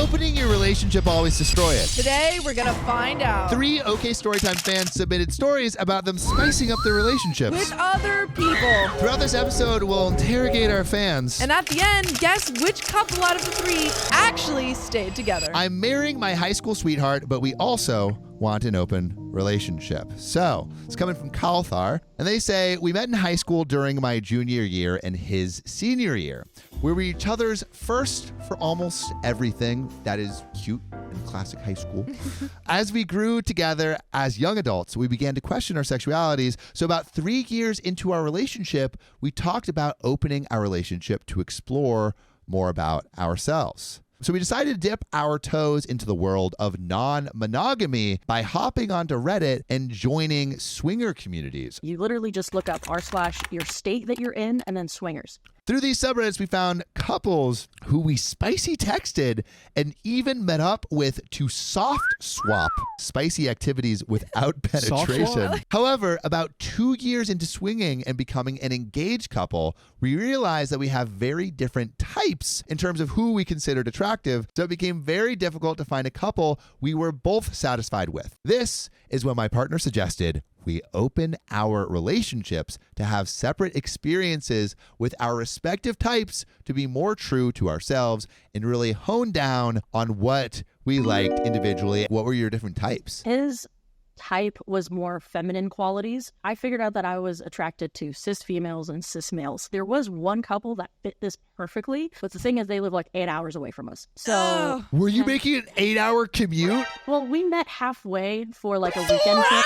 opening your relationship always destroy it? Today, we're going to find out. 3 OK Storytime fans submitted stories about them spicing up their relationships. With other people. Throughout this episode, we'll interrogate our fans. And at the end, guess which couple out of the 3 actually stayed together. I'm marrying my high school sweetheart, but we also want an open relationship. So, it's coming from Kalthar, and they say, we met in high school during my junior year and his senior year. We were each other's first for almost everything that is cute and classic high school. As we grew together as young adults, we began to question our sexualities. So about 3 years into our relationship, we talked about opening our relationship to explore more about ourselves. So we decided to dip our toes into the world of non-monogamy by hopping onto Reddit and joining swinger communities. You literally just look up r/your state that you're in and then swingers. Through these subreddits, we found couples who we spicy texted and even met up with to soft swap spicy activities without penetration. However, about 2 years into swinging and becoming an engaged couple, we realized that we have very different types in terms of who we considered attractive, so it became very difficult to find a couple we were both satisfied with. This is when my partner suggested we open our relationships to have separate experiences with our respective types to be more true to ourselves and really hone down on what we liked individually. What were your different types? His type was more feminine qualities. I figured out that I was attracted to cis females and cis males. There was one couple that fit this perfectly, but the thing is they live like 8 hours away from us. So were you making an 8-hour commute? Well, we met halfway for like a weekend trip.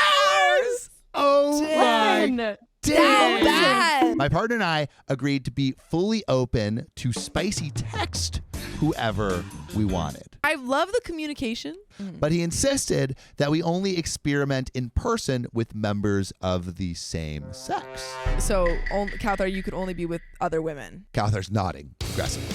Oh my Bad. My partner and I agreed to be fully open to spicy text whoever we wanted. I love the communication. But he insisted that we only experiment in person with members of the same sex. So, Kalthar, you could only be with other women. Kalthar's nodding aggressively.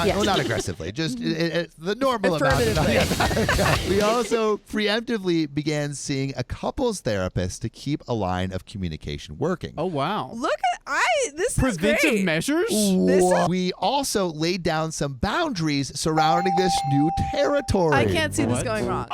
Yes. Well, not aggressively, just the normal amount. We also preemptively began seeing a couples therapist to keep a line of communication working. Oh, wow. Look at this is Preventive great. measures? We also laid down some boundaries surrounding this new territory. I can't see this What? going wrong.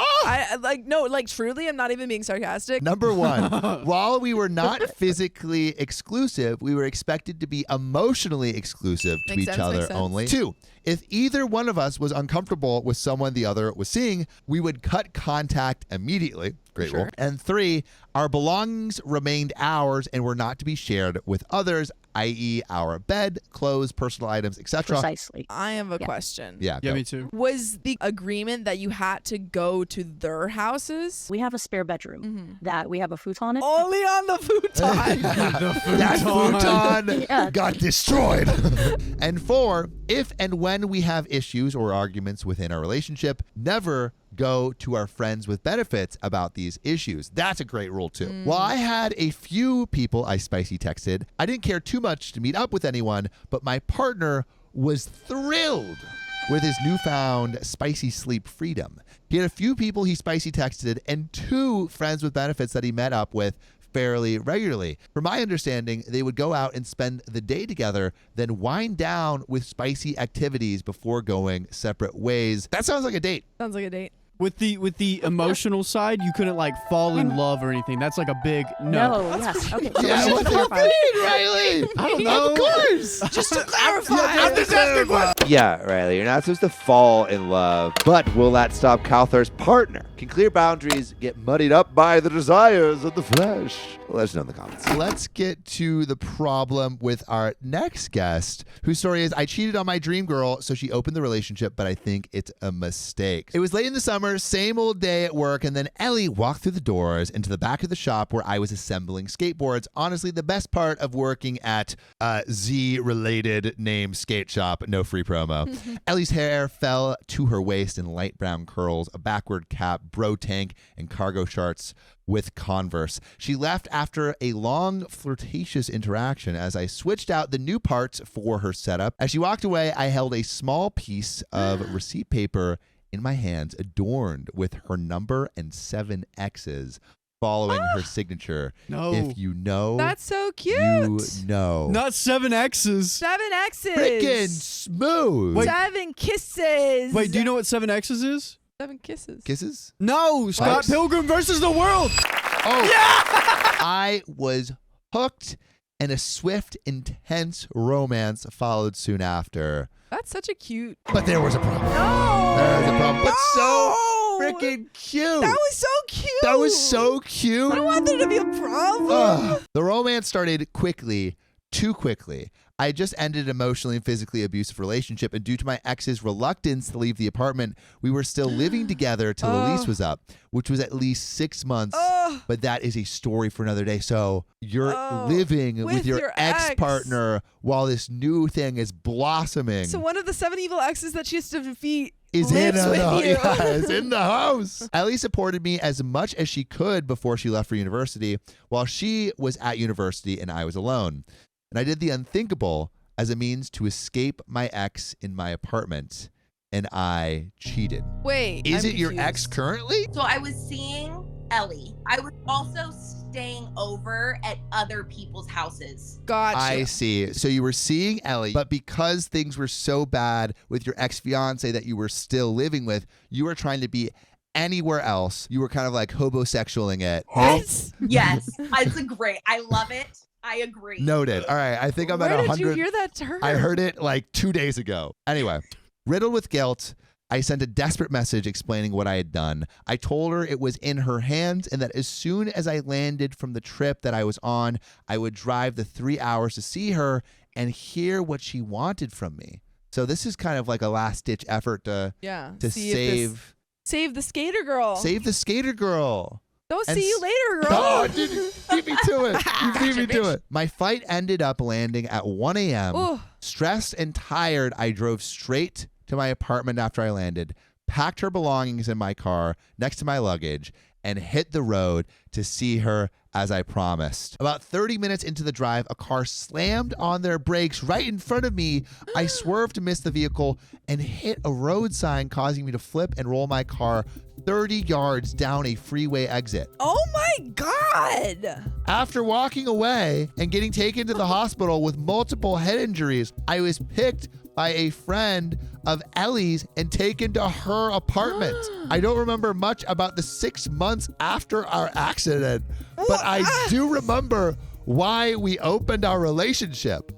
Truly, I'm not even being sarcastic. Number 1, while we were not physically exclusive, we were expected to be emotionally exclusive to Makes each sense, other makes sense. only. 2, if either one of us was uncomfortable with someone the other was seeing, we would cut contact immediately. Great rule. And 3, our belongings remained ours and were not to be shared with others, i.e. our bed, clothes, personal items, etc. Precisely. I have a question. Yeah, Yeah, go. me too. Was the agreement that you had to go to their houses? We have a spare bedroom that we have a futon in. Only on the futon. That futon Yeah. got destroyed. And 4, if and when we have issues or arguments within our relationship, never go to our friends with benefits about these issues. That's a great rule too. While I had a few people I spicy texted, I didn't care too much to meet up with anyone, but my partner was thrilled with his newfound spicy sleep freedom. He had a few people he spicy texted and 2 friends with benefits that he met up with fairly regularly. From my understanding, they would go out and spend the day together, then wind down with spicy activities before going separate ways. That sounds like a date. Sounds like a date. With the emotional side, you couldn't like fall in love or anything. That's like a big no. No, yes. Okay. So Yeah, let me what just do you clarify. mean, Riley? I don't know. Of course. Just to clarify. I'm just asking what. Yeah, Riley, you're not supposed to fall in love, but will that stop Kalthar's partner? Can clear boundaries get muddied up by the desires of the flesh? Let us know in the comments. Let's get to the problem with our next guest, whose story is, I cheated on my dream girl, so she opened the relationship, but I think it's a mistake. It was late in the summer, same old day at work, and then Ellie walked through the doors into the back of the shop where I was assembling skateboards. Honestly, the best part of working at Z-related name skate shop, no free promo. Ellie's hair fell to her waist in light brown curls, a backward cap, bro tank, and cargo shorts with Converse. She left after a long, flirtatious interaction as I switched out the new parts for her setup. As she walked away, I held a small piece of receipt paper in my hands, adorned with her number and 7 X's following her signature. No. If you know, That's so cute. you know. Not 7 X's. 7 X's. Freaking smooth. Wait. 7 kisses. Wait, do you know what 7 X's is? 7 kisses. Kisses? No, Scott What? Pilgrim versus the World. Oh, yeah! I was hooked, and a swift, intense romance followed soon after. That's such a cute. But there was a problem. No. There was a problem. But so No. freaking cute. That was so cute. That was so cute. I don't want there to be a problem. Ugh. The romance started quickly, too quickly. I had just ended an emotionally and physically abusive relationship, and due to my ex's reluctance to leave the apartment, we were still living together till the lease was up, which was at least 6 months. But that is a story for another day. So you're living with your ex-partner while this new thing is blossoming. So one of the 7 evil exes that she has to defeat is in lives with you. Yeah, is in the house. Ellie supported me as much as she could before she left for university, while she was at university and I was alone. And I did the unthinkable as a means to escape my ex in my apartment, and I cheated. Wait. Is I'm it your confused. ex currently? So I was seeing Ellie. I was also staying over at other people's houses. Gotcha. I see. So you were seeing Ellie, but because things were so bad with your ex-fiance that you were still living with, you were trying to be anywhere else. You were kind of like hobosexualing it. Yes. Yes, it's a great. I love it. I agree. Noted. All right. I think I'm Where at did 100. you hear that term? I heard it like 2 days ago. Anyway, riddled with guilt, I sent a desperate message explaining what I had done. I told her it was in her hands and that as soon as I landed from the trip that I was on, I would drive the 3 hours to see her and hear what she wanted from me. So this is kind of like a last-ditch effort to See if save the skater girl. save the skater girl. Don't And see you later, girl. Oh, dude, beat me to it. You beat me to it. My flight ended up landing at 1 a.m. Ooh. Stressed and tired, I drove straight to my apartment after I landed, packed her belongings in my car next to my luggage, and hit the road to see her as I promised. About 30 minutes into the drive, a car slammed on their brakes right in front of me. I swerved to miss the vehicle and hit a road sign, causing me to flip and roll my car 30 yards down a freeway exit. Oh my God. After walking away and getting taken to the hospital with multiple head injuries, I was picked by a friend of Ellie's and taken to her apartment. I don't remember much about the 6 months after our accident, but I do remember why we opened our relationship.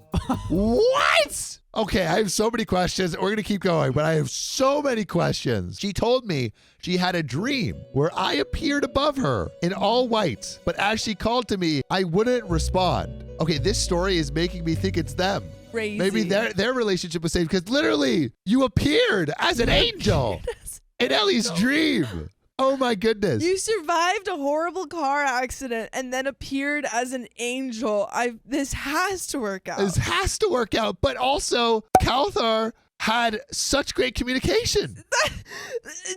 What? Okay, I have so many questions. We're going to keep going, but I have so many questions. She told me she had a dream where I appeared above her in all white, but as she called to me, I wouldn't respond. Okay, this story is making me think it's them. Crazy. Maybe their relationship was saved because literally you appeared as an angel in Ellie's dream. Oh my goodness. You survived a horrible car accident and then appeared as an angel. This has to work out. This has to work out, but also Kauthar had such great communication.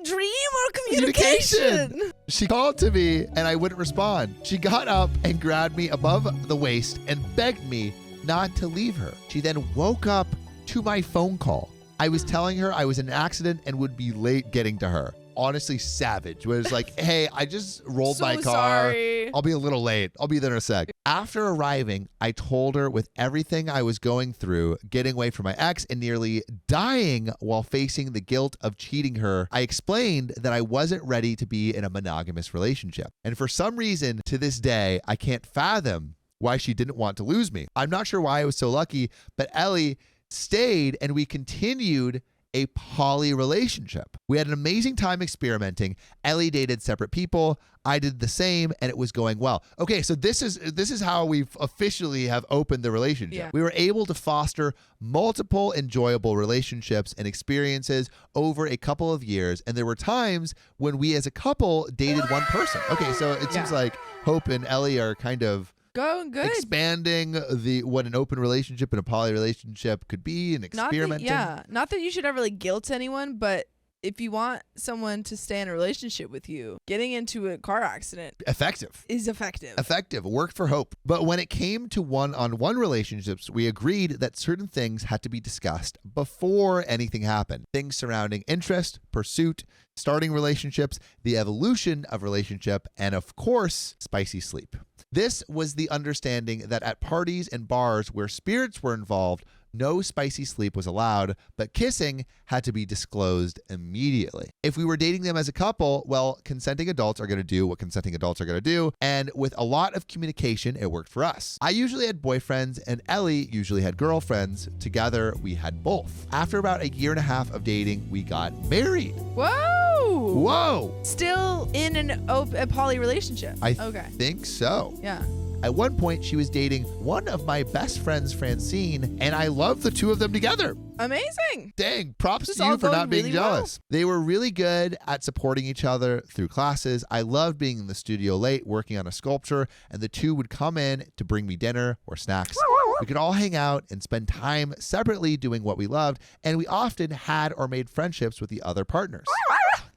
Dream or communication? She called to me and I wouldn't respond. She got up and grabbed me above the waist and begged me not to leave her. She then woke up to my phone call. I was telling her I was in an accident and would be late getting to her. Honestly, savage. Where it's like, hey, I just rolled my car. Sorry. I'll be a little late. I'll be there in a sec. After arriving, I told her with everything I was going through, getting away from my ex and nearly dying while facing the guilt of cheating her, I explained that I wasn't ready to be in a monogamous relationship. And for some reason, to this day, I can't fathom why she didn't want to lose me. I'm not sure why I was so lucky, but Ellie stayed and we continued a poly relationship. We had an amazing time experimenting. Ellie dated separate people. I did the same, and it was going well. Okay, so this is how we've officially have opened the relationship. Yeah. We were able to foster multiple enjoyable relationships and experiences over a couple of years, and there were times when we as a couple dated one person. Okay, so it seems like Hope and Ellie are kind of Going good. expanding what an open relationship and a poly relationship could be and experimenting. Not that you should ever guilt anyone, but if you want someone to stay in a relationship with you, getting into a car accident Effective. is effective. Effective. Worked for Hope. But when it came to one-on-one relationships, we agreed that certain things had to be discussed before anything happened. Things surrounding interest, pursuit, starting relationships, the evolution of relationship, and of course, spicy sleep. This was the understanding that at parties and bars where spirits were involved, no spicy sleep was allowed, but kissing had to be disclosed immediately. If we were dating them as a couple, well, consenting adults are going to do what consenting adults are going to do, and with a lot of communication, it worked for us. I usually had boyfriends, and Ellie usually had girlfriends. Together, we had both. After about 1.5 years of dating, we got married. Whoa! Whoa! Still in a poly relationship. I okay. think so. Yeah. At one point, she was dating one of my best friends, Francine, and I loved the two of them together. Amazing. Dang, props This to is you all for going not being really well. jealous. They were really good at supporting each other through classes. I loved being in the studio late, working on a sculpture, and the two would come in to bring me dinner or snacks. We could all hang out and spend time separately doing what we loved, and we often had or made friendships with the other partners.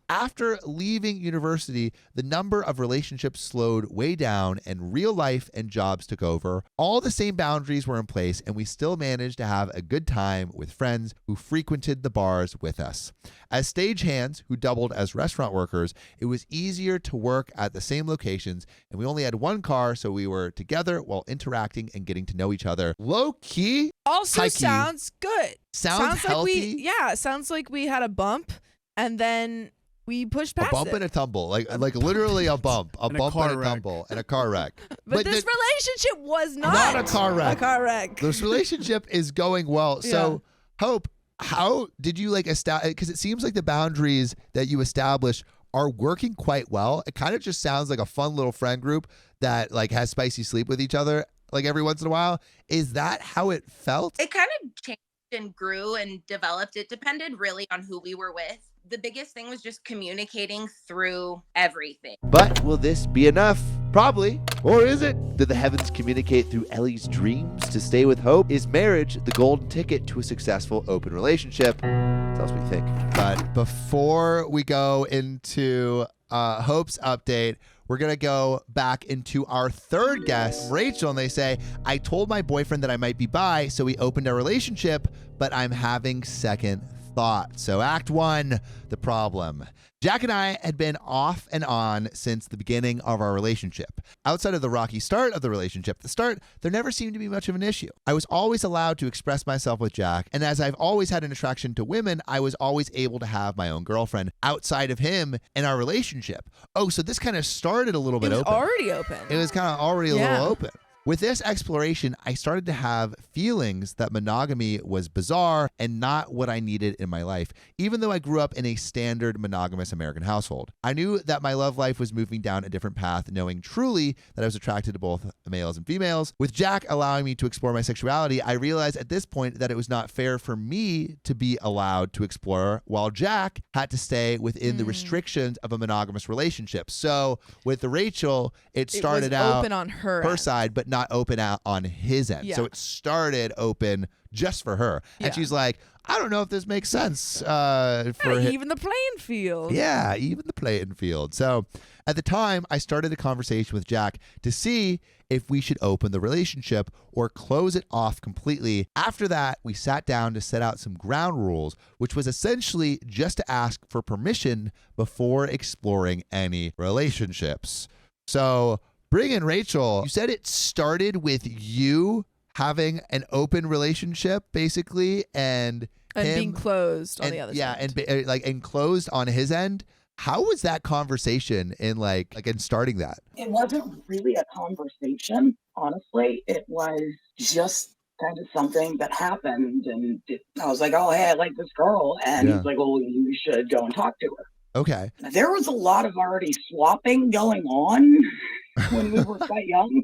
After leaving university, the number of relationships slowed way down and real life and jobs took over. All the same boundaries were in place, and we still managed to have a good time with friends who frequented the bars with us. As stagehands who doubled as restaurant workers, it was easier to work at the same locations, and we only had one car, so we were together while interacting and getting to know each other. Low key, Also high key. sounds good. Sounds healthy. Like sounds like we had a bump and then we pushed A past bump it. and a tumble, like literally a bump, a And a bump car and a wreck. tumble, and a car wreck. but this relationship was not a car wreck. A car wreck. This relationship is going well. So, Hope, how did you establish? Because it seems like the boundaries that you established are working quite well. It kind of just sounds like a fun little friend group that has spicy sleep with each other every once in a while. Is that how it felt? It kind of changed and grew and developed. It depended really on who we were with. The biggest thing was just communicating through everything. But will this be enough? Probably. Or is it? Did the heavens communicate through Ellie's dreams to stay with Hope? Is marriage the golden ticket to a successful open relationship? Tell us what you think. But before we go into Hope's update, we're going to go back into our third guest, Rachel, and they say, I told my boyfriend that I might be bi, so we opened our relationship, but I'm having second thought. So Act 1, the problem. Jack and I had been off and on since the beginning of our relationship. Outside of the rocky start of the relationship, there never seemed to be much of an issue. I was always allowed to express myself with Jack, and as I've always had an attraction to women, I was always able to have my own girlfriend outside of him in our relationship. Oh, so this kind of started a little bit It was open. already open. It was kind of already a little open. With this exploration, I started to have feelings that monogamy was bizarre and not what I needed in my life, even though I grew up in a standard monogamous American household. I knew that my love life was moving down a different path, knowing truly that I was attracted to both males and females. With Jack allowing me to explore my sexuality, I realized at this point that it was not fair for me to be allowed to explore, while Jack had to stay within the restrictions of a monogamous relationship. So with the Rachel, it started was out open on her end. side, but not open out on his end. Yeah. So it started open just for her. Yeah. And she's like, I don't know if this makes sense for him. Even the playing field. Yeah, even the playing field. So at the time, I started a conversation with Jack to see if we should open the relationship or close it off completely. After that, we sat down to set out some ground rules, which was essentially just to ask for permission before exploring any relationships. So bring in Rachel. You said it started with you having an open relationship, basically, and him being closed on the other side. and closed on his end. How was that conversation in in starting that? It wasn't really a conversation, honestly. It was just kind of something that happened, and I was like, "Oh, hey, I like this girl," and Yeah. he's like, "Well, you should go and talk to her." Okay. There was a lot of already swapping going on when we were quite young,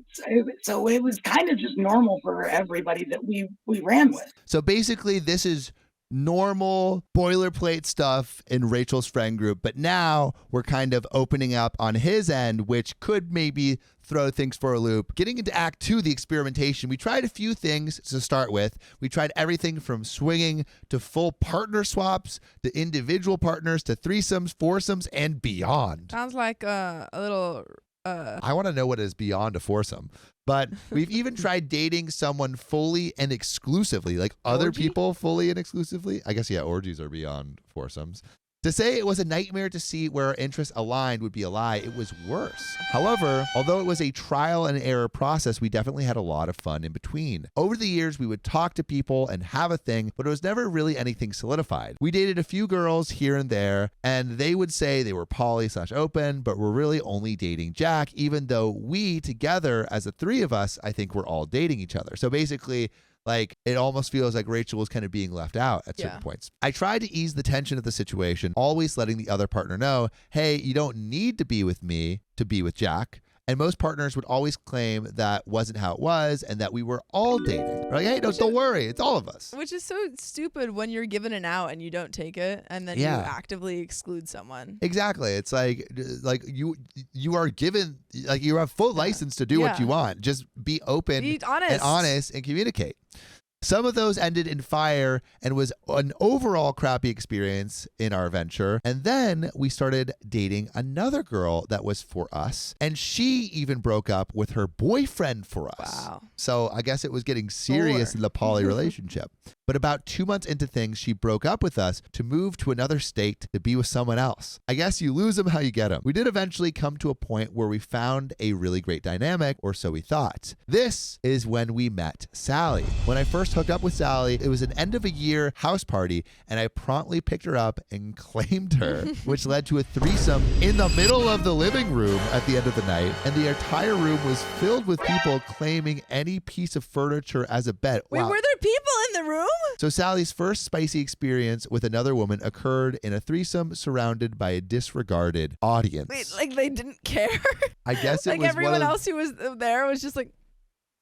so it was kind of just normal for everybody that we ran with. So basically, this is normal boilerplate stuff in Rachel's friend group, but now we're kind of opening up on his end, which could maybe throw things for a loop. Getting into Act 2, the experimentation, we tried a few things to start with. We tried everything from swinging to full partner swaps to individual partners to threesomes, foursomes, and beyond. Sounds like a little. I want to know what is beyond a foursome. But we've even tried dating someone fully and exclusively, like other Orgy? people fully and exclusively. I guess, yeah, orgies are beyond foursomes. To say it was a nightmare to see where our interests aligned would be a lie. It was worse. However, although it was a trial and error process, we definitely had a lot of fun in between. Over the years, we would talk to people and have a thing, but it was never really anything solidified. We dated a few girls here and there, and they would say they were poly/open, but were really only dating Jack, even though we together, as the three of us, I think we're all dating each other. So basically, like, it almost feels like Rachel was kind of being left out at certain points. I tried to ease the tension of the situation, always letting the other partner know, hey, you don't need to be with me to be with Jack. And most partners would always claim that wasn't how it was and that we were all dating. We're like, hey, don't worry. It's all of us. Which is so stupid when you're given an out and you don't take it and then you actively exclude someone. Exactly. It's like you are given, like, you have full license to do what you want. Just be open Be honest. and honest and communicate. Some of those ended in fire and was an overall crappy experience in our venture. And then we started dating another girl that was for us. And she even broke up with her boyfriend for us. Wow. So I guess it was getting serious in the poly relationship. But about 2 months into things, she broke up with us to move to another state to be with someone else. I guess you lose them how you get them. We did eventually come to a point where we found a really great dynamic, or so we thought. This is when we met Sally. When I first hooked up with Sally, it was an end of a year house party, and I promptly picked her up and claimed her, which led to a threesome in the middle of the living room at the end of the night. And the entire room was filled with people claiming any piece of furniture as a bed. Wait, were there people in the room? So Sally's first spicy experience with another woman occurred in a threesome surrounded by a disregarded audience. Wait, like they didn't care? I guess it like was everyone else who was there was just like,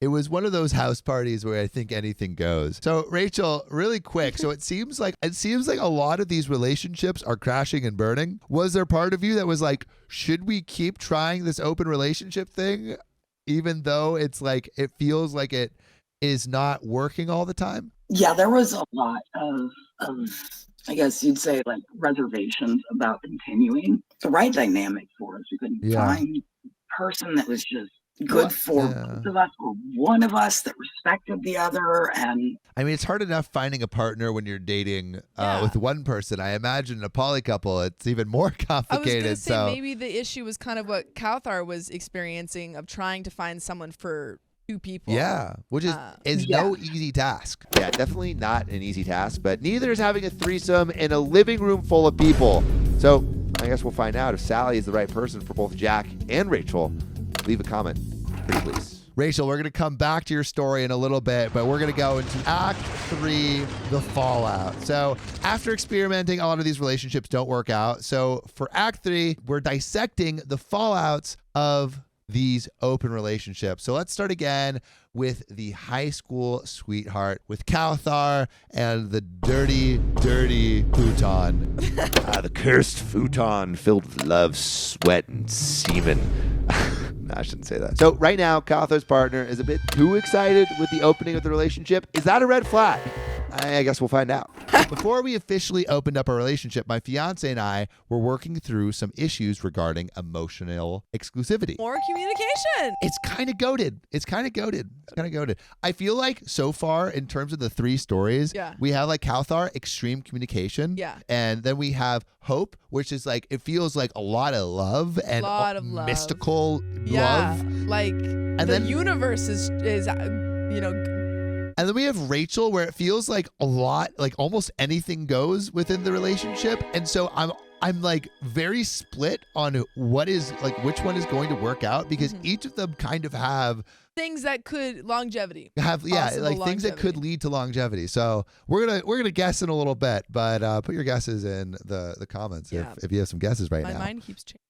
it was one of those house parties where I think anything goes. So Rachel, really quick. So it seems like a lot of these relationships are crashing and burning. Was there part of you that was like, should we keep trying this open relationship thing, even though it's like it feels like it is not working all the time? Yeah, there was a lot of I guess you'd say, like, reservations about continuing the right dynamic for us. We couldn't find a person that was just good for both of us, or one of us that respected the other. And I mean, it's hard enough finding a partner when you're dating with one person. I imagine in a poly couple, it's even more complicated. I was going to say maybe the issue was kind of what Kauthar was experiencing, of trying to find someone for two people. Yeah, which is no easy task. Yeah, definitely not an easy task, but neither is having a threesome in a living room full of people. So I guess we'll find out if Sally is the right person for both Jack and Rachel. Leave a comment, pretty please. Rachel, we're going to come back to your story in a little bit, but we're going to go into Act 3, the fallout. So after experimenting, a lot of these relationships don't work out. So for Act 3, we're dissecting the fallouts of these open relationships. So let's start again with the high school sweetheart with Kauthar and the dirty, dirty futon. The cursed futon filled with love, sweat, and semen. No, I shouldn't say that. So right now, Kauthar's partner is a bit too excited with the opening of the relationship. Is that a red flag? I guess we'll find out. Before we officially opened up our relationship, my fiance and I were working through some issues regarding emotional exclusivity. More communication. It's kind of goated. I feel like so far, in terms of the three stories, we have like Kauthar, extreme communication. Yeah. And then we have Hope, which is like, it feels like a lot of love and mystical love. Like, and the universe is And then we have Rachel, where it feels like a lot, like almost anything goes within the relationship. And so I'm like very split on which one is going to work out, because each of them kind of have things that could longevity. Things that could lead to longevity. So we're gonna guess in a little bit, but put your guesses in the comments if you have some guesses right now. My mind keeps changing.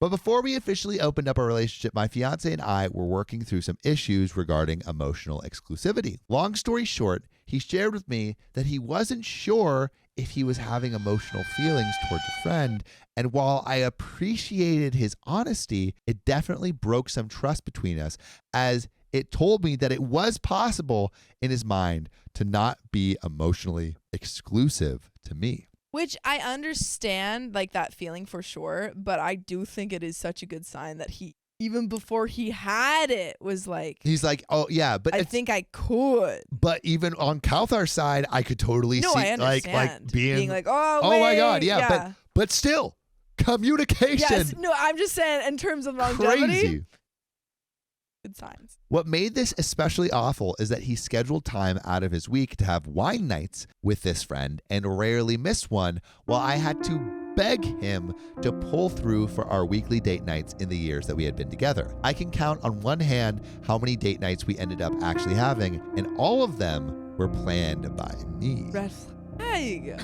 But before we officially opened up our relationship, my fiance and I were working through some issues regarding emotional exclusivity. Long story short, he shared with me that he wasn't sure if he was having emotional feelings towards a friend. And while I appreciated his honesty, it definitely broke some trust between us, as it told me that it was possible in his mind to not be emotionally exclusive to me. Which I understand, like, that feeling for sure, but I do think it is such a good sign that he, even before he had it, was like, he's like, oh yeah, but I think I could. But even on Kauthar's side, I could totally see I understand. like being like, oh my God, yeah. But still, communication. Yes, no, I'm just saying in terms of longevity. Crazy. Good signs. What made this especially awful is that he scheduled time out of his week to have wine nights with this friend and rarely missed one, while I had to beg him to pull through for our weekly date nights in the years that we had been together. I can count on one hand how many date nights we ended up actually having, and all of them were planned by me. Red flag.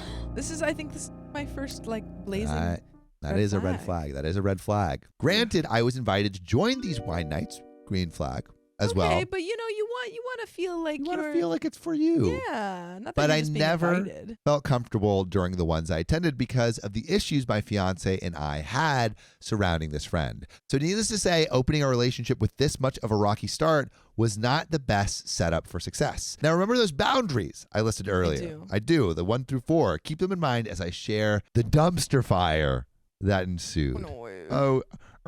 I think this is my first, like, blazing. That is a red flag. That is a red flag. Granted, I was invited to join these wine nights. Green flag as well. Okay, but you want to feel like you want to feel like it's for you. Yeah, not that but you're I just being never invited. felt comfortable during the ones I attended because of the issues my fiance and I had surrounding this friend. So needless to say, opening a relationship with this much of a rocky start was not the best setup for success. Now remember those boundaries I listed earlier. I do, the 1 through 4. Keep them in mind as I share the dumpster fire that ensued.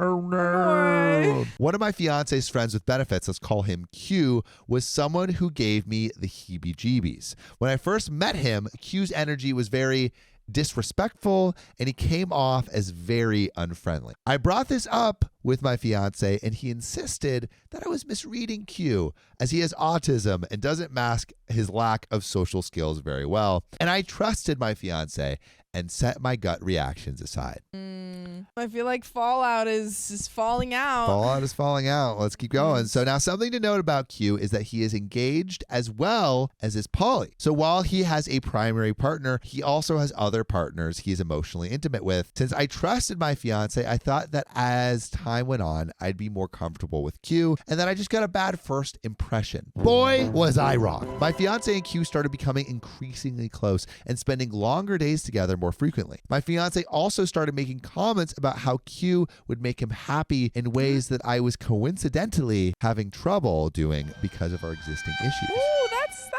Oh no. One of my fiance's friends with benefits, let's call him Q, was someone who gave me the heebie-jeebies. When I first met him, Q's energy was very disrespectful and he came off as very unfriendly. I brought this up with my fiance and he insisted that I was misreading Q, as he has autism and doesn't mask his lack of social skills very well. And I trusted my fiance and set my gut reactions aside. I feel like Fallout is falling out. Fallout is falling out. Let's keep going. So now something to note about Q is that he is engaged as well as is poly. So while he has a primary partner, he also has other partners he is emotionally intimate with. Since I trusted my fiance, I thought that as time went on, I'd be more comfortable with Q, and then I just got a bad first impression. Boy, was I wrong. My fiance and Q started becoming increasingly close and spending longer days together more frequently. My fiance also started making comments about how Q would make him happy in ways that I was coincidentally having trouble doing because of our existing issues. Ooh, that's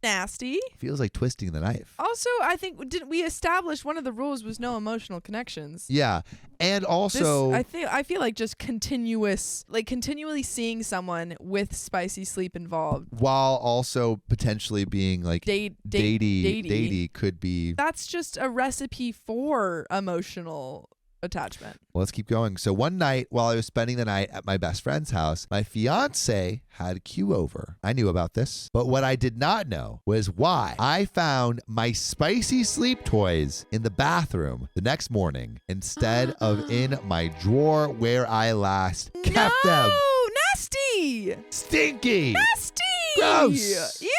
nasty. Feels like twisting the knife. Also, I think didn't we establish one of the rules was no emotional connections? Yeah. And also I feel like just continually seeing someone with spicy sleep involved, while also potentially being like datey could be. That's just a recipe for emotional attachment. Well, let's keep going. So one night while I was spending the night at my best friend's house, my fiance had Q over. I knew about this, but what I did not know was why I found my spicy sleep toys in the bathroom the next morning instead of in my drawer where I last kept them. Nasty! Stinky! Nasty! Gross! Ew!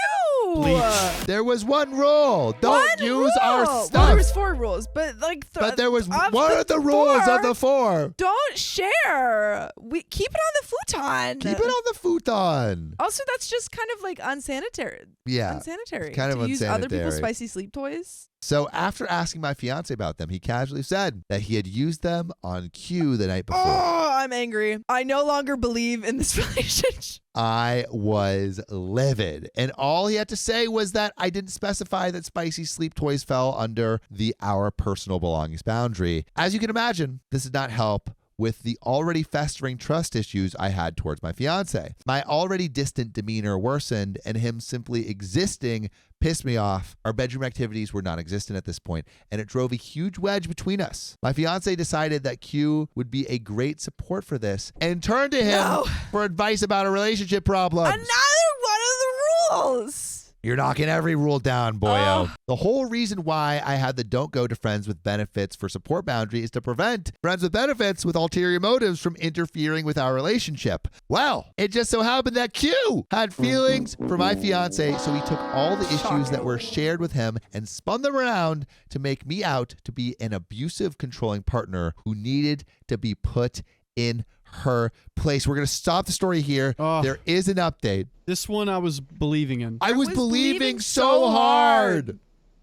Bleach. There was one rule. Don't use our stuff. Well, there was 4 rules, but but there was one of the rules of the 4. Don't share. We keep it on the futon. Keep it on the futon. Also, that's just kind of like unsanitary. Yeah. Unsanitary. Kind of to use other unsanitary. people's spicy sleep toys. So after asking my fiance about them, he casually said that he had used them on Q the night before. Oh, I'm angry. I no longer believe in this relationship. I was livid. And all he had to say was that I didn't specify that spicy sleep toys fell under the our personal belongings boundary. As you can imagine, this did not help with the already festering trust issues I had towards my fiance. My already distant demeanor worsened, and him simply existing pissed me off. Our bedroom activities were non-existent at this point, and it drove a huge wedge between us. My fiance decided that Q would be a great support for this and turned to him for advice about a relationship problem. Another one of the rules. You're knocking every rule down, boyo. Oh. The whole reason why I had the don't go to friends with benefits for support boundary is to prevent friends with benefits with ulterior motives from interfering with our relationship. Well, it just so happened that Q had feelings for my fiance, so he took all the issues that were shared with him and spun them around to make me out to be an abusive, controlling partner who needed to be put in her place. We're going to stop the story here. There is an update. This one I was believing in. I was believing so hard.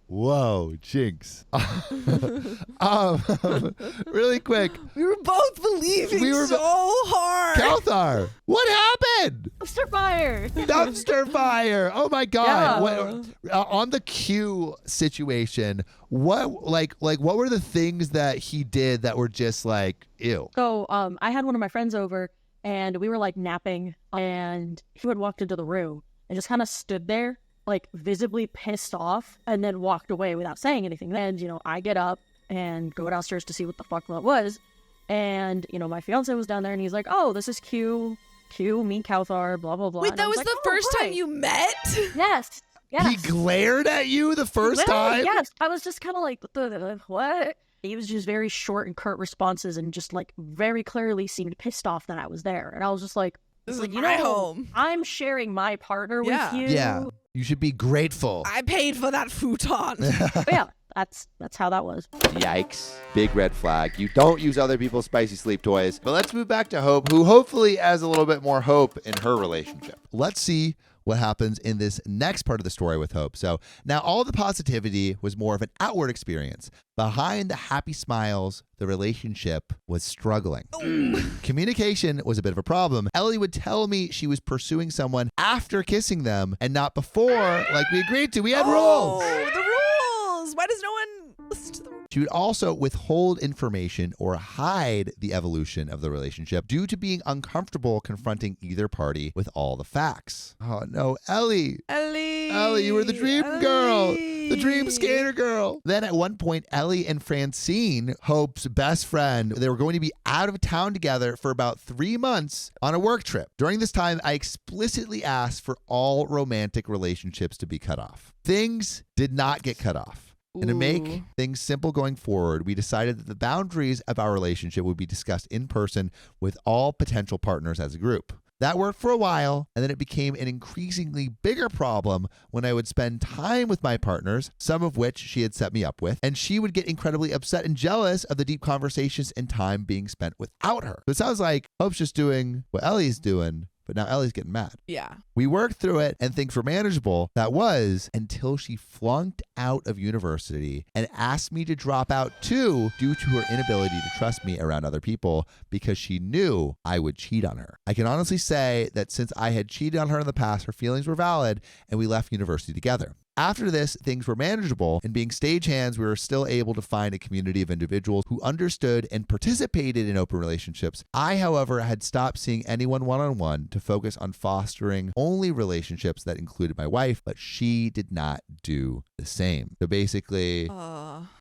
Whoa, jinx. Really quick. We were both believing so hard. Kauthar, what happened? Dumpster fire. Dumpster fire. Oh my God. What, on the Q situation, what what were the things that he did that were just like, ew? So I had one of my friends over and we were like napping and he had walked into the room and just kind of stood there like visibly pissed off and then walked away without saying anything. Then, I get up and go downstairs to see what the fuck that was. And, my fiance was down there and he's like, oh, this is Q, me, Kauthar, blah, blah, blah. Wait, And that I was like, the oh, first time hi. you met? Yes. He glared at you the first time? Yes. I was just kind of like, what? He was just very short and curt responses and just like very clearly seemed pissed off that I was there. And I was just like, This is my home. I'm sharing my partner with you. Yeah. You should be grateful. I paid for that futon. But yeah, that's how that was. Yikes. Big red flag. You don't use other people's spicy sleep toys. But let's move back to Hope, who hopefully has a little bit more hope in her relationship. Let's see what happens in this next part of the story with Hope. So now all the positivity was more of an outward experience. Behind the happy smiles, the relationship was struggling. Communication was a bit of a problem. Ellie would tell me she was pursuing someone after kissing them and not before, like we agreed to. We had rules. The rules. Why does no one listen to the rules? She would also withhold information or hide the evolution of the relationship due to being uncomfortable confronting either party with all the facts. Oh no, Ellie, you were the dream girl, the dream skater girl. Then at one point, Ellie and Francine, Hope's best friend, they were going to be out of town together for about 3 months on a work trip. During this time, I explicitly asked for all romantic relationships to be cut off. Things did not get cut off. And to make things simple going forward, we decided that the boundaries of our relationship would be discussed in person with all potential partners as a group. That worked for a while, and then it became an increasingly bigger problem when I would spend time with my partners, some of which she had set me up with, and she would get incredibly upset and jealous of the deep conversations and time being spent without her. So it sounds like Hope's just doing what Ellie's doing, but now Ellie's getting mad. Yeah. We worked through it and things were manageable. That was until she flunked out of university and asked me to drop out too due to her inability to trust me around other people because she knew I would cheat on her. I can honestly say that since I had cheated on her in the past, her feelings were valid and we left university together. After this, things were manageable, and being stagehands, we were still able to find a community of individuals who understood and participated in open relationships. I, however, had stopped seeing anyone one-on-one to focus on fostering only relationships that included my wife, but she did not do the same. So basically,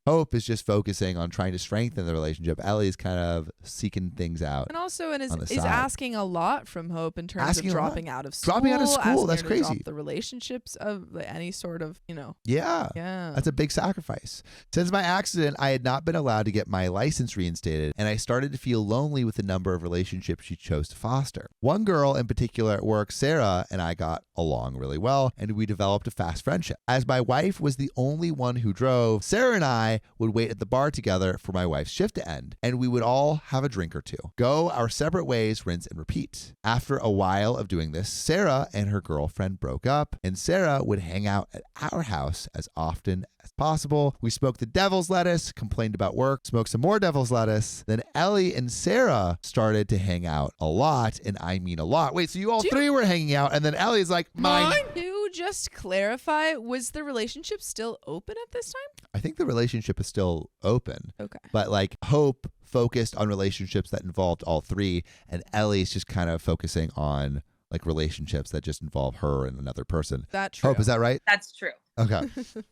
Hope is just focusing on trying to strengthen the relationship. Ellie is kind of seeking things out. And also is side. asking a lot from Hope in terms Asking of a lot. dropping out of school. Dropping out of school, asking that's her to drop crazy. the relationships of any sort of, Yeah. Yeah. That's a big sacrifice. Since my accident, I had not been allowed to get my license reinstated, and I started to feel lonely with the number of relationships she chose to foster. One girl in particular at work, Sarah, and I got along really well, and we developed a fast friendship. As my wife was the only one who drove, Sarah and I would wait at the bar together for my wife's shift to end, and we would all have a drink or two, go our separate ways, rinse and repeat. After a while of doing this, Sarah and her girlfriend broke up, and Sarah would hang out at our house as often as possible. We smoked the devil's lettuce, complained about work, smoked some more devil's lettuce. Then Ellie and Sarah started to hang out a lot, and I mean a lot. Wait, so you all three were hanging out, and then Ellie's like, mine. To just clarify, was the relationship still open at this time? I think the relationship is still open. Okay. But like Hope focused on relationships that involved all three, and Ellie's just kind of focusing on like relationships that just involve her and another person. That's true. Hope, is that right? That's true. Okay.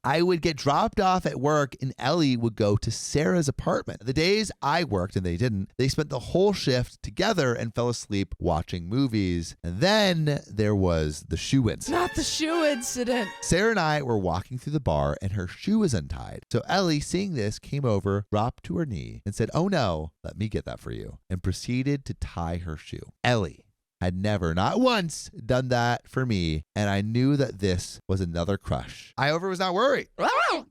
I would get dropped off at work and Ellie would go to Sarah's apartment. The days I worked and they didn't, they spent the whole shift together and fell asleep watching movies. And then there was the shoe incident. Not the shoe incident. Sarah and I were walking through the bar and her shoe was untied. So Ellie, seeing this, came over, dropped to her knee and said, "Oh no, let me get that for you," and proceeded to tie her shoe. Ellie had never, not once, done that for me, and I knew that this was another crush. I was not worried.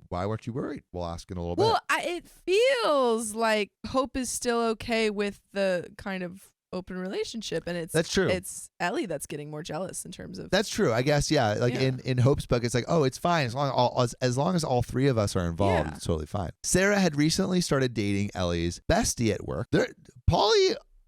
Why weren't you worried? We'll ask in a little bit. Well, it feels like Hope is still okay with the kind of open relationship, and That's true. It's Ellie that's getting more jealous in terms of. That's true. I guess, yeah. Like in Hope's book, it's like, oh, it's fine as long as all three of us are involved. Yeah. It's totally fine. Sarah had recently started dating Ellie's bestie at work.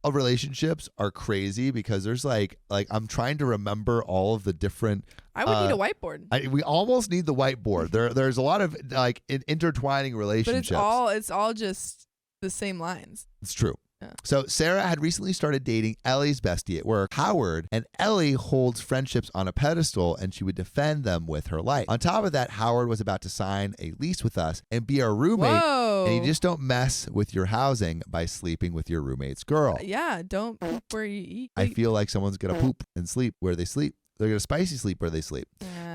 Relationships are crazy because there's like I'm trying to remember all of the different. I would need a whiteboard. We almost need the whiteboard. There's a lot of like intertwining relationships. But it's all just the same lines. It's true. Yeah. So Sarah had recently started dating Ellie's bestie at work, Howard, and Ellie holds friendships on a pedestal and she would defend them with her life. On top of that, Howard was about to sign a lease with us and be our roommate. Whoa. And you just don't mess with your housing by sleeping with your roommate's girl. Yeah, don't poop where you eat. I feel like someone's going to poop and sleep where they sleep. They're going to spicy sleep where they sleep.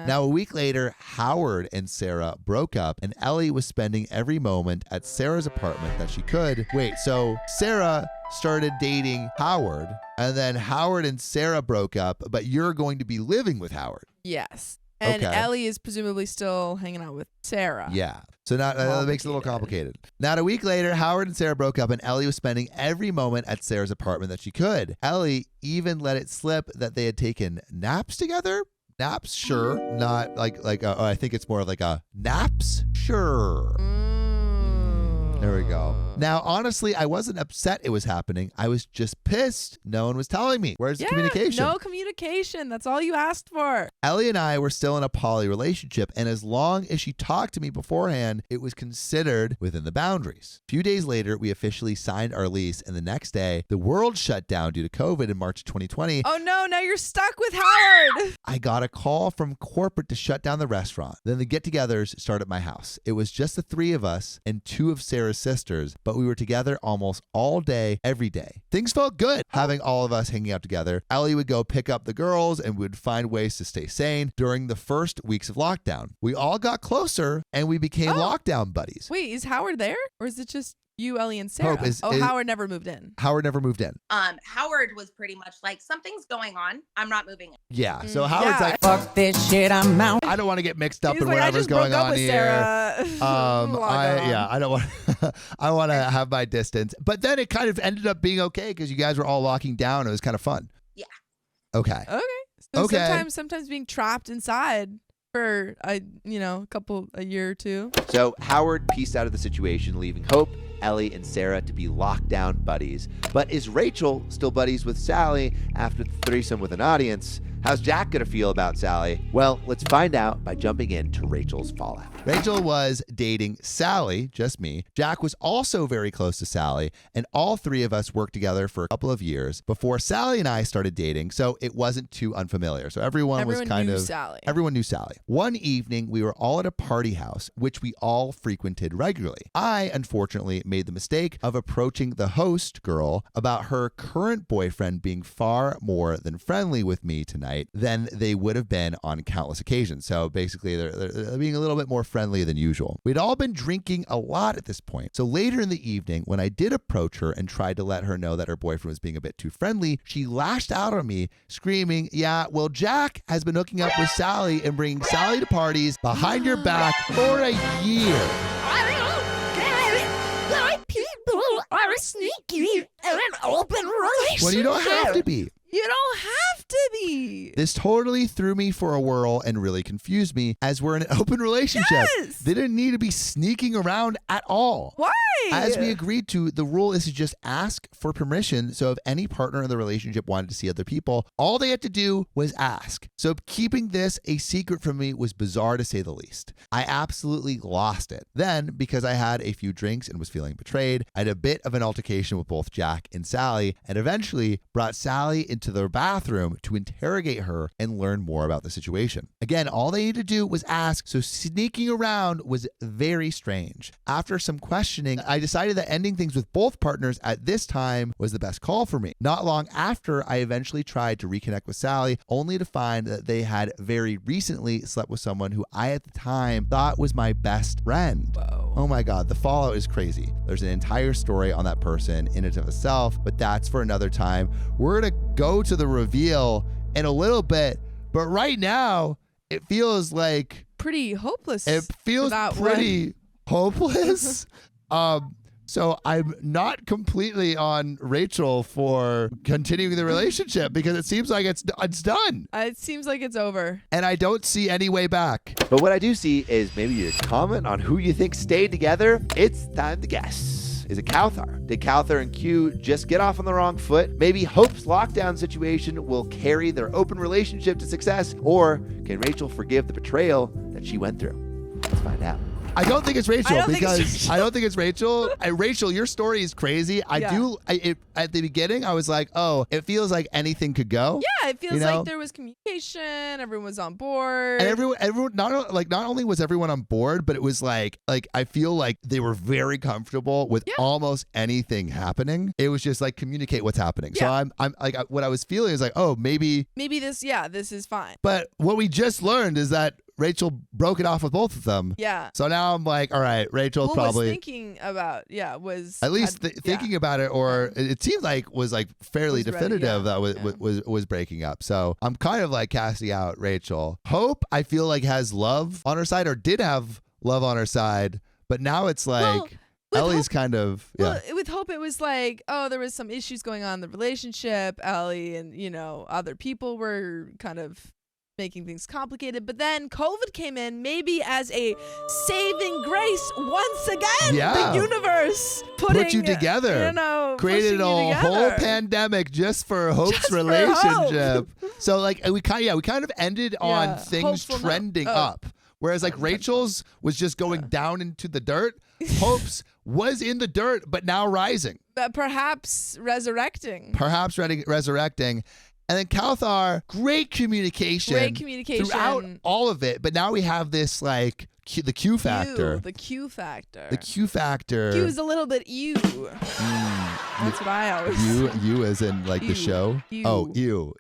Now, a week later, Howard and Sarah broke up, and Ellie was spending every moment at Sarah's apartment that she could. Wait, so Sarah started dating Howard, and then Howard and Sarah broke up, but you're going to be living with Howard. Yes. And Okay. Ellie is presumably still hanging out with Sarah. Yeah. So now that makes it a little complicated. Now, a week later, Howard and Sarah broke up, and Ellie was spending every moment at Sarah's apartment that she could. Ellie even let it slip that they had taken naps together. Naps, sure. Not I think it's more like a naps, sure. There we go. Now, honestly, I wasn't upset it was happening. I was just pissed. No one was telling me. Where's the communication? No communication. That's all you asked for. Ellie and I were still in a poly relationship, and as long as she talked to me beforehand, it was considered within the boundaries. A few days later, we officially signed our lease, and the next day, the world shut down due to COVID in March 2020. Oh no, now you're stuck with Howard. I got a call from corporate to shut down the restaurant. Then the get-togethers started at my house. It was just the three of us and two of Sarah's sisters, but we were together almost all day, every day. Things felt good having all of us hanging out together. Ellie would go pick up the girls and would find ways to stay sane during the first weeks of lockdown. We all got closer and we became lockdown buddies. Wait, is Howard there? Or is it just you, Ellie, and Sarah? Hope Howard never moved in. Howard never moved in. Howard was pretty much like, something's going on. I'm not moving in. Yeah. So Howard's like, fuck this shit, I'm out. I don't want to get mixed up He's in like, whatever's going on here. Sarah. I don't want. I want to have my distance. But then it kind of ended up being okay because you guys were all locking down. It was kind of fun. Yeah. Okay. Okay. So Okay. sometimes being trapped inside for a year or two. So Howard pieced out of the situation, leaving Hope, Ellie, and Sarah to be lockdown buddies. But is Rachel still buddies with Sally after the threesome with an audience? How's Jack going to feel about Sally? Well, let's find out by jumping into Rachel's fallout. Rachel was dating Sally, just me. Jack was also very close to Sally, and all three of us worked together for a couple of years before Sally and I started dating, so it wasn't too unfamiliar. So everyone knew Sally. Everyone knew Sally. One evening, we were all at a party house, which we all frequented regularly. I, unfortunately, made the mistake of approaching the host girl about her current boyfriend being far more than friendly with me tonight than they would have been on countless occasions. So basically, they're being a little bit more friendly than usual. We'd all been drinking a lot at this point. So later in the evening, when I did approach her and tried to let her know that her boyfriend was being a bit too friendly, she lashed out on me, screaming, "Yeah, well, Jack has been hooking up with Sally and bringing Sally to parties behind your back for a year." People are sneaky in an open relationship. Well, you don't have to be. You don't have to be. This totally threw me for a whirl and really confused me as we're in an open relationship. Yes! They didn't need to be sneaking around at all. Why? As we agreed to, the rule is to just ask for permission. So if any partner in the relationship wanted to see other people, all they had to do was ask. So keeping this a secret from me was bizarre to say the least. I absolutely lost it. Then, because I had a few drinks and was feeling betrayed, I had a bit of an altercation with both Jack and Sally, and eventually brought Sally into their bathroom to interrogate her and learn more about the situation. Again, all they needed to do was ask, so sneaking around was very strange. After some questioning, I decided that ending things with both partners at this time was the best call for me. Not long after, I eventually tried to reconnect with Sally, only to find that they had very recently slept with someone who I at the time thought was my best friend. Whoa. Oh my God, the fallout is crazy. There's an entire story on that person in and of itself, but that's for another time. We're gonna go to the reveal in a little bit, but right now, it feels like Pretty hopeless. it feels that pretty hopeless. So I'm not completely on Rachel for continuing the relationship because it seems like it's done. It seems like it's over. And I don't see any way back. But what I do see is maybe you comment on who you think stayed together. It's time to guess. Is it Kauthar? Did Kauthar and Q just get off on the wrong foot? Maybe Hope's lockdown situation will carry their open relationship to success, or can Rachel forgive the betrayal that she went through? Let's find out. I don't think it's Rachel I don't think it's because Rachel. I don't think it's Rachel. Rachel, your story is crazy. At the beginning, I was like, oh, it feels like anything could go. Yeah, it feels You know? like there was communication. Everyone was on board. And everyone, not only was everyone on board, but it was like I feel like they were very comfortable with almost anything happening. It was just like communicate what's happening. So Yeah. I'm like what I was feeling is like, oh, maybe this is fine. But what we just learned is that Rachel broke it off with both of them. Yeah. So now I'm like, all right, Rachel's probably was thinking about was at least thinking about it, or it seemed like was like fairly Was ready, definitive yeah. that was breaking up. So I'm kind of like casting out Rachel. Hope, I feel like, has love on her side, or did have love on her side, but now it's like Ellie's kind of with Hope, it was like, oh, there was some issues going on in the relationship. Ellie and other people were kind of making things complicated, but then COVID came in, maybe as a saving grace once again. Yeah. The universe put you together, created a whole pandemic just for Hope's relationship. So like we kind of ended on things trending up, whereas like Rachel's was just going down into the dirt. Hope's was in the dirt, but now rising. But perhaps resurrecting. And then Kauthar, great communication throughout all of it. But now we have this like the Q factor. The Q factor. The Q factor. Q is a little bit you. That's what I always say. You as in like the show? You. Oh, you.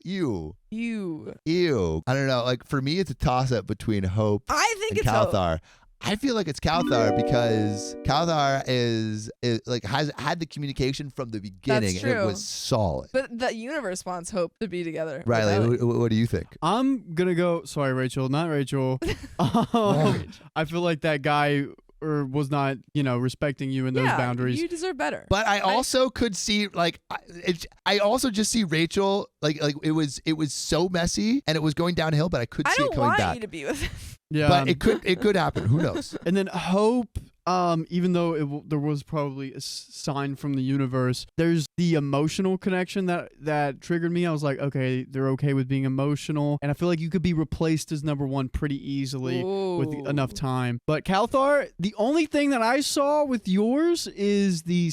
I don't know. Like for me, it's a toss up between Hope and it's Kauthar. Hope. I feel like it's Kauthar because Kauthar is like has had the communication from the beginning. That's true. And it was solid. But the universe wants Hope to be together. Riley, what do you think? I'm gonna go. Sorry, Rachel, not Rachel. I feel like that guy was not, respecting you in those boundaries. You deserve better. But I also could see like I also just see Rachel like it was so messy and it was going downhill, but I could see it coming back. I don't want you to be with him. Yeah, but it could happen. Who knows? And then Hope, even though there was probably a sign from the universe, there's the emotional connection that triggered me. I was like, okay, they're okay with being emotional, and I feel like you could be replaced as number one pretty easily with enough time. But Kauthar, the only thing that I saw with yours is the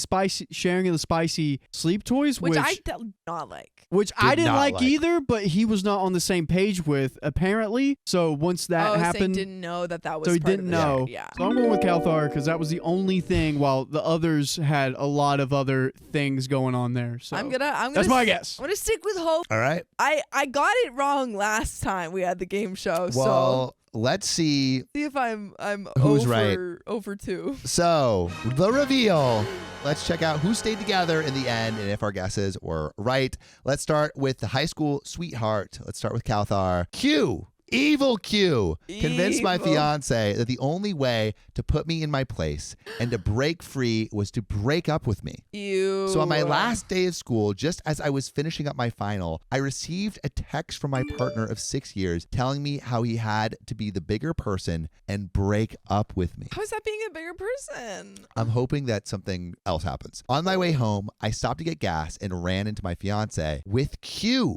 sharing of the spicy sleep toys, which I did not like. Which I didn't like either, but he was not on the same page with, apparently. So once that happened, so he didn't know that was. So he didn't know. Yeah. So I'm going with Kauthar because that was the only thing, while the others had a lot of other things going on there. So I'm gonna. That's my guess. I'm gonna stick with Hope. All right. I got it wrong last time we had the game show. Well, let's see if I'm who's right. right. Over 2. So the reveal. Let's check out who stayed together in the end and if our guesses were right. Let's start with the high school sweetheart. Let's start with Kauthar. Q Evil Q convinced my Evil. fiance that the only way to put me in my place and to break free was to break up with me. You. So on my last day of school, just as I was finishing up my final, I received a text from my partner of 6 years telling me how he had to be the bigger person and break up with me. How is that being a bigger person? I'm hoping that something else happens. On my way home, I stopped to get gas and ran into my fiance with Q.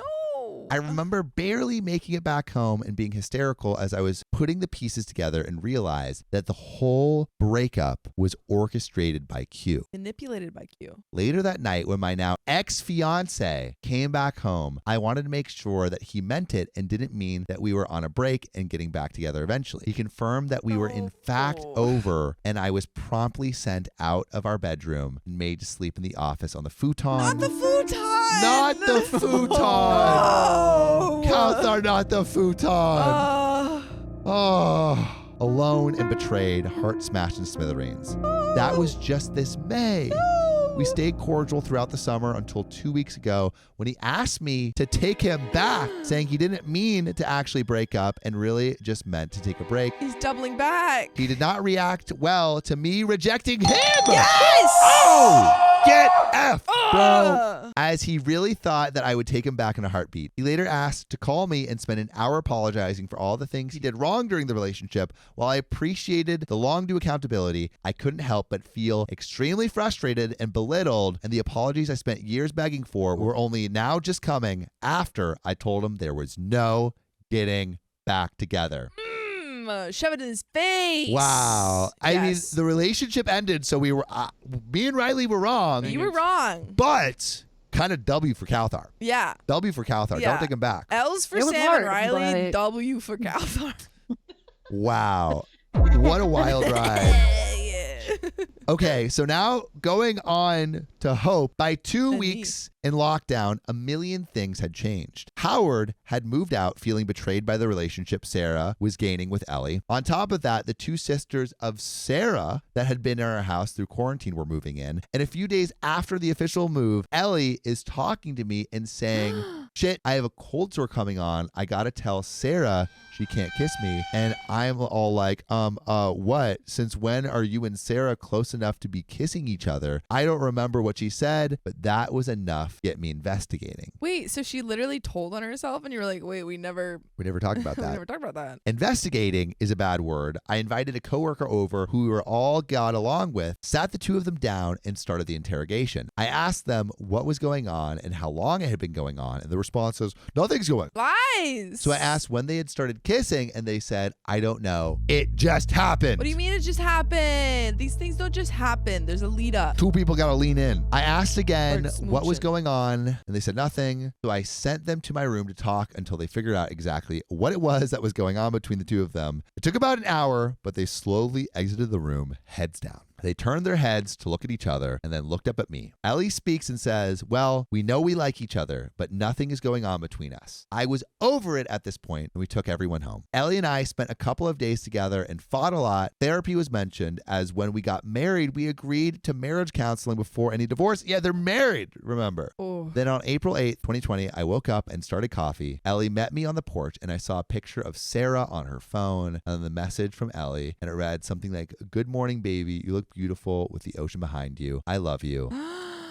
I remember barely making it back home and being hysterical as I was putting the pieces together and realized that the whole breakup was orchestrated by Q. Manipulated by Q. Later that night, when my now ex-fiance came back home, I wanted to make sure that he meant it and didn't mean that we were on a break and getting back together eventually. He confirmed that we were in fact over, and I was promptly sent out of our bedroom and made to sleep in the office on the futon. Not the futon! Not the futon! No! Kauthar, not the futon! Oh, alone and betrayed, heart smashed in smithereens. That was just this May. We stayed cordial throughout the summer until 2 weeks ago when he asked me to take him back, saying he didn't mean to actually break up and really just meant to take a break. He's doubling back. He did not react well to me rejecting him. Yes! Oh! Get F, bro. As he really thought that I would take him back in a heartbeat. He later asked to call me and spend an hour apologizing for all the things he did wrong during the relationship. While I appreciated the long due accountability, I couldn't help but feel extremely frustrated and belittled, and the apologies I spent years begging for were only now just coming after I told him there was no getting back together. Shove it in his face. Wow. I mean, Yes. the relationship ended, so we were, me and Riley were wrong. You were wrong. But kind of W for Kauthar. Yeah. W for Kauthar. Yeah. Don't take him back. L's for It was Sam and hard, Riley. but- W for Kauthar. Wow. What a wild ride. Okay, so now going on to Hope. By 2 And weeks in lockdown, a million things had changed. Howard had moved out feeling betrayed by the relationship Sarah was gaining with Ellie. On top of that, the two sisters of Sarah that had been in our house through quarantine were moving in. And a few days after the official move, Ellie is talking to me and saying, shit, I have a cold sore coming on. I gotta tell Sarah she can't kiss me. And I'm all like, what? Since when are you and Sarah close enough to be kissing each other? I don't remember what she said, but that was enough to get me investigating. Wait, so she literally told on herself and you were like, wait, we never talked about we that. never talked about that. Investigating is a bad word. I invited a coworker over who we were all got along with, sat the two of them down, and started the interrogation. I asked them what was going on and how long it had been going on, and the response was, nothing's going on. Lies. So I asked when they had started kissing, and they said, I don't know. It just happened. What do you mean it just happened? These things don't just happen. There's a lead up. Two people got to lean in. I asked again Or what was smooching. going on, and they said nothing. So I sent them to my room to talk until they figured out exactly what it was that was going on between the two of them. It took about an hour, but they slowly exited the room, heads down. They turned their heads to look at each other and then looked up at me. Ellie speaks and says, well, we know we like each other, but nothing is going on between us. I was over it at this point, and we took everyone home. Ellie and I spent a couple of days together and fought a lot. Therapy was mentioned, as when we got married, we agreed to marriage counseling before any divorce. Yeah, they're married, remember. Oh. Then on April 8th, 2020, I woke up and started coffee. Ellie met me on the porch, and I saw a picture of Sarah on her phone and the message from Ellie, and it read something like, good morning, baby. You look beautiful with the ocean behind you. I love you.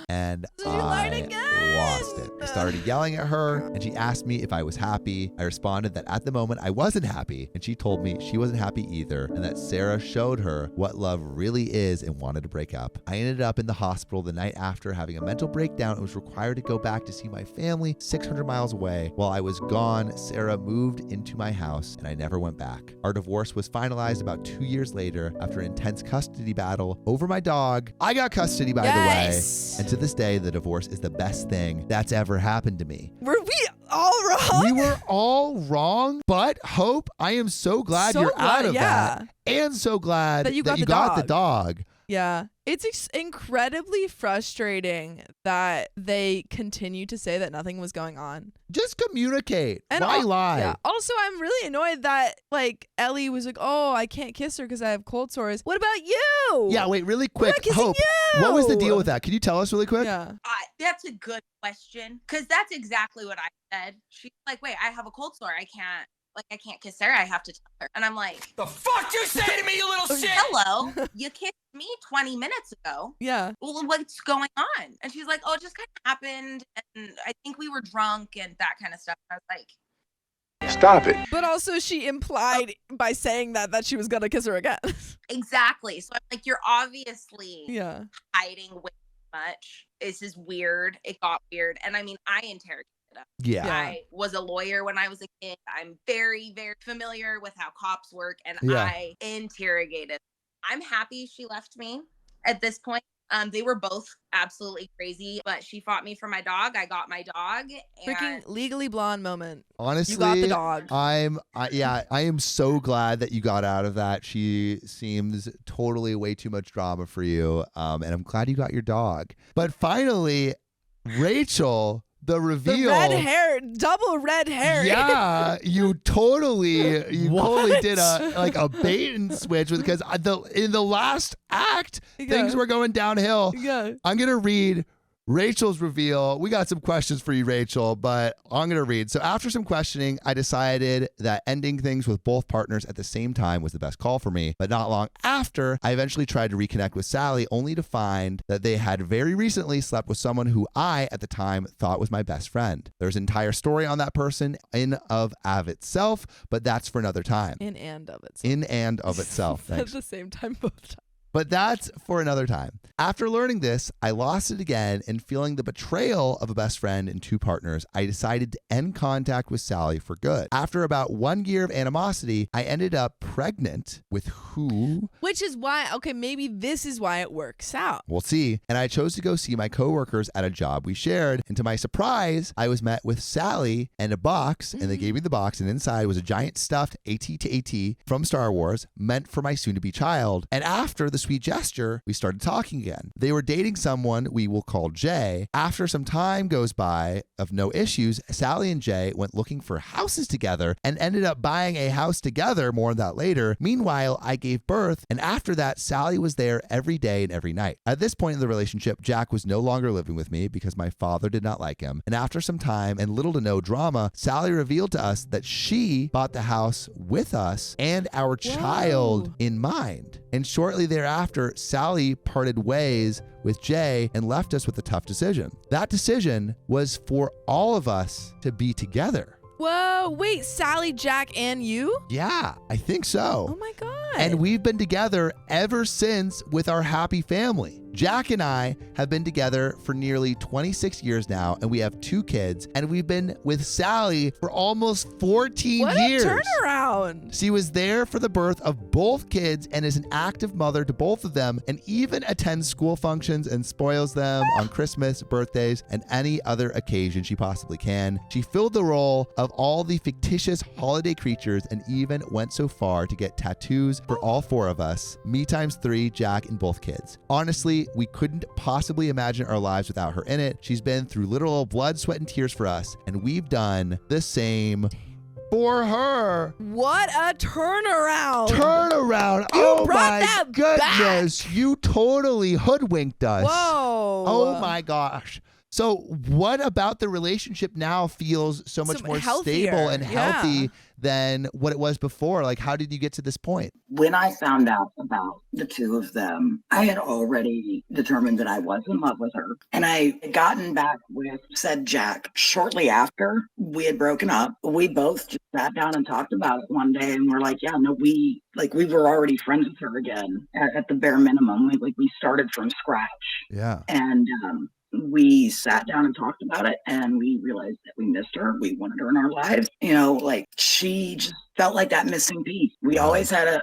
And So you lied I again. lost it. I started yelling at her, and she asked me if I was happy. I responded that at the moment I wasn't happy, and she told me she wasn't happy either, and that Sarah showed her what love really is and wanted to break up. I ended up in the hospital the night after having a mental breakdown and was required to go back to see my family 600 miles away. While I was gone, Sarah moved into my house, and I never went back. Our divorce was finalized about 2 years later after an intense custody battle over my dog. I got custody, by the way. And to this day, the divorce is the best thing that's ever happened to me. Were we all wrong? We were all wrong, but Hope, I am so glad So you're out glad, of yeah. that. And so glad That you got the the dog. Yeah. It's incredibly frustrating that they continue to say that nothing was going on. Just communicate. And Why al- lie? Yeah. Also, I'm really annoyed that like Ellie was like, "Oh, I can't kiss her because I have cold sores." What about you? Yeah, wait, really We're quick. not kissing Hope, you. what was the deal with that? Can you tell us really quick? Yeah. That's a good question, because that's exactly what I said. She's like, wait, I have a cold sore. I can't Like, I can't kiss her. I have to tell her. And I'm like, The fuck you say to me, you little shit? hello, you kissed me 20 minutes ago. Yeah. Well, what's going on? And she's like, oh, it just kind of happened. And I think we were drunk and that kind of stuff. I was like, Stop it. But also she implied by saying that she was going to kiss her again. exactly. So I'm like, you're obviously Yeah. hiding way too much. This is weird. It got weird. And I mean, I interrogated him. Yeah. Yeah. I was a lawyer when I was a kid. I'm very, very familiar with how cops work, and Yeah. I interrogated. I'm happy she left me at this point. They were both absolutely crazy, but she fought me for my dog. I got my dog. Freaking And Legally Blonde moment. Honestly, You got the dog. I am so glad that you got out of that. She seems totally way too much drama for you. And I'm glad you got your dog. But finally, Rachel, the reveal. The red hair, double red hair. Yeah, you totally What? did a bait and switch because in the last act things were going downhill. Yeah. I'm gonna read Rachel's reveal. We got some questions for you, Rachel, but I'm going to read. So after some questioning, I decided that ending things with both partners at the same time was the best call for me. But not long after, I eventually tried to reconnect with Sally, only to find that they had very recently slept with someone who I, at the time, thought was my best friend. There's an entire story on that person in of itself, but that's for another time. In and of itself. In and of itself. At Thanks. the same time, both times. But that's for another time. After learning this, I lost it again, and feeling the betrayal of a best friend and two partners, I decided to end contact with Sally for good. After about 1 year of animosity, I ended up pregnant with who? Which is why, okay, maybe this is why it works out. We'll see. And I chose to go see my coworkers at a job we shared. And to my surprise, I was met with Sally and a box, and they gave me the box, and inside was a giant stuffed AT-AT from Star Wars, meant for my soon-to-be child. And after the sweet gesture, we started talking again. They were dating someone we will call Jay. After some time goes by of no issues, Sally and Jay went looking for houses together and ended up buying a house together. More on that later. Meanwhile, I gave birth, and after that, Sally was there every day and every night. At this point in the relationship, Jack was no longer living with me because my father did not like him. And after some time and little to no drama, Sally revealed to us that she bought the house with us and our child in mind. And shortly thereafter, Sally parted ways with Jay and left us with a tough decision. That decision was for all of us to be together. Whoa, wait, Sally, Jack, and you? Yeah, I think so. Oh my God. And we've been together ever since with our happy family. Jack and I have been together for nearly 26 years now, and we have 2 kids, and we've been with Sally for almost 14 what years. a turnaround. She was there for the birth of both kids and is an active mother to both of them, and even attends school functions and spoils them on Christmas, birthdays, and any other occasion she possibly can. She filled the role of all the fictitious holiday creatures and even went so far to get tattoos for all 4 of us, me times 3, Jack, and both kids. Honestly, we couldn't possibly imagine our lives without her in it. She's been through literal blood, sweat, and tears for us, and we've done the same for her. What a turnaround. Turnaround. You Oh brought my that goodness. back. You totally hoodwinked us. Whoa. Oh my gosh. So what about the relationship now feels so much more healthier. stable and healthy Yeah. than what it was before? Like, how did you get to this point? When I found out about the 2 of them, I had already determined that I was in love with her. And I had gotten back with said Jack shortly after we had broken up. We both just sat down and talked about it one day, and we're like, yeah, no, we were already friends with her again at the bare minimum. We started from scratch. Yeah. And we sat down and talked about it, and we realized that we missed her. We wanted her in our lives. She just felt like that missing piece. We always had a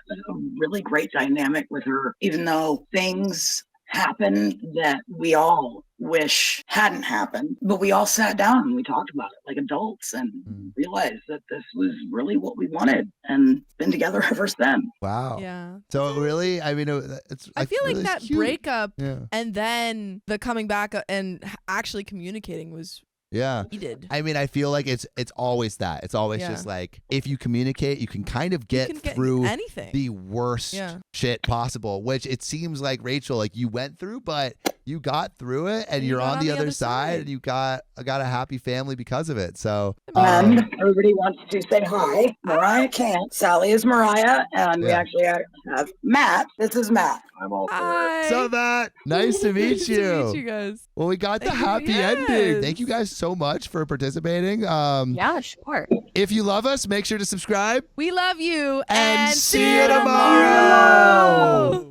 really great dynamic with her, even though things happened that we all wish hadn't happened. But we all sat down and we talked about it like adults and realized that this was really what we wanted, and been together ever since. Wow. Yeah. So really, I mean, it's. I feel like really that cute. breakup Yeah. and then the coming back and actually communicating was Yeah. needed. I mean, I feel like it's always that. It's always Yeah. just like, if you communicate, you can kind of get can get through anything. the worst Yeah. shit possible, which it seems like, Rachel, like you went through, but you got through it, and you you're got on the other side, and you got a happy family because of it. So And everybody wants to say hi. Mariah can't. Sally is Mariah, and we Yeah. actually have Matt. This is Matt. I'm all Hi. So Matt, nice to meet Nice you. to meet you guys. Well, we got the Thank you. happy ending. Yes. Thank you guys so much for participating. Yeah, sure. If you love us, make sure to subscribe. We love you And see you tomorrow.